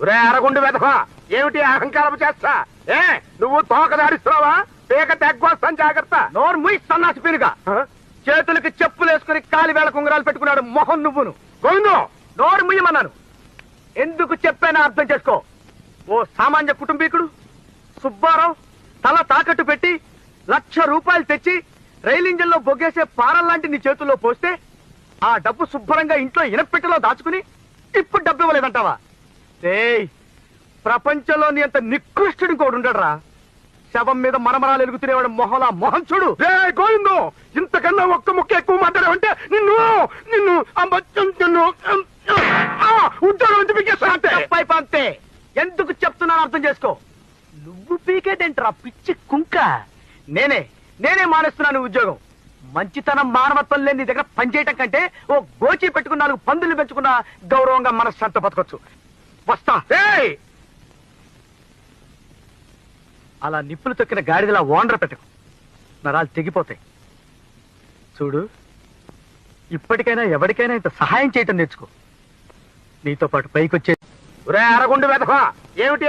అరగుండు వెధవా, ఏమిటి అహంకారం చేస్తా? నువ్వు తోక దారిస్తున్నావా? పేక తెగ్గొస్తాను, జాగ్రత్త. నోరు ముయి సన్నాసి పీనుగా. చేతులకి చెప్పులు వేసుకుని కాలి వేళ కుంగరాలు పెట్టుకున్నాడు మొహం నువ్వును. గోవిందు, నోరు ముయ్యమన్నాను. ఎందుకు చెప్పానో అర్థం చేసుకో. ఓ సామాన్య కుటుంబీకుడు సుబ్బారావు తల తాకట్టు పెట్టి ₹1,00,000 తెచ్చి రైలు ఇంజన్ లో బొగ్గేసే పారల్లాంటి నీ చేతుల్లో పోస్తే ఆ డబ్బు శుభ్రంగా ఇంట్లో ఇనపెట్టెలో దాచుకుని ఇప్పుడు డబ్బు ఇవ్వలేదంటావా? ఏయ్, ప్రపంచంలోని అంత నికృష్టుడు ఇంకోడు ఉండడరా. శవం మీద మరమరాలు ఎలుగుతునేవాడు మొహలా మొహం చూడు. గోవిందు, ఇంతకన్నా ఒక్క ముక్క ఎక్కువ మాట్లాడావంటే నిన్ను నిన్ను నిన్ను ఉద్యోగం అంతే. ఎందుకు చెప్తున్నాను అర్థం చేసుకో. నువ్వు పీకేదేంట్రా పిచ్చి కుంక? నేనే మానేస్తున్నాను ఉద్యోగం. మంచితనం మానవత్వం లేని నీ దగ్గర పనిచేయటం కంటే ఓ గోచి పెట్టుకున్న 4 పందులు పెంచుకున్న గౌరవంగా మనశ్శాంత బతకొచ్చు. వస్తా. అలా నిప్పులు తొక్కిన గాడిదలా ఓండ్ర పెట్టకు, నరాలు తెగిపోతాయి. చూడు, ఇప్పటికైనా ఎవరికైనా ఇంత సహాయం చేయటం నేర్చుకో. నీతో పాటు పైకొచ్చే అరగుండు వెధవా, ఏమిటి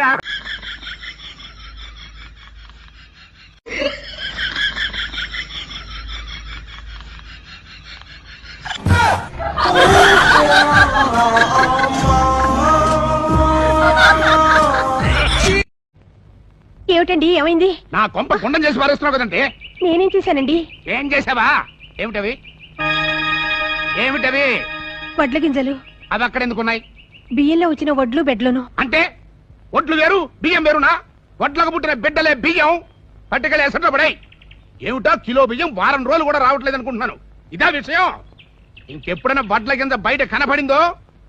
ఏమిటండి, ఏమైంది? నా కొంప గుండం చేసి పారేస్తున్నావు కదంటే. నేనేం చేశానండి? ఏం చేసావా? ఏమిటవి? ఏమిటవి? వడ్ల గింజలు. అవి అక్కడ ఎందుకున్నాయి? బియ్యంలో వచ్చిన వడ్లు బెడ్లను. అంటే వడ్లు వేరు బియ్యం వేరునా? వడ్లకు పుట్టిన బిడ్డలే బియ్యం పట్టుకెళ్ళి ఎసట్లో పడాయి. ఏమిటో కిలో బియ్యం వారం రోజులు కూడా రావట్లేదు అనుకుంటున్నాను. ఇదా విషయం? ఇంకెప్పుడైనా వడ్ల కింద బయట కనపడిందో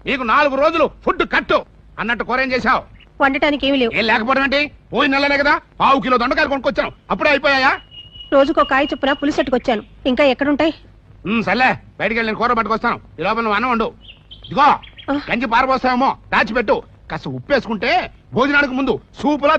నీకు 4 రోజులు ఫుడ్ కట్టు అన్నట్టు కూర ఏం చేశావు? వండటానికి ఏమి లేవు. ఏం లేకపోవడం ఏంటి? పోయిన నెలనే కదా ½ కిలో దొండకాయలు కొనుక్కొచ్చాను, అప్పుడే అయిపోయాయా? రోజుకో కాయ చొప్పున పులిసెట్టుకొచ్చాను. ఇంకా ఎక్కడుంటాయి? సర్లే, బయటికి వెళ్ళి నేను కూర పట్టుకొస్తాను. ఈ లోపల నువ్వు అన్నం వండు. ఇదిగో గంజి పారబోస్తావేమో, దాచిపెట్టు. కాస్త ఉప్పేసుకుంటే భోజనానికి ముందు సూపులా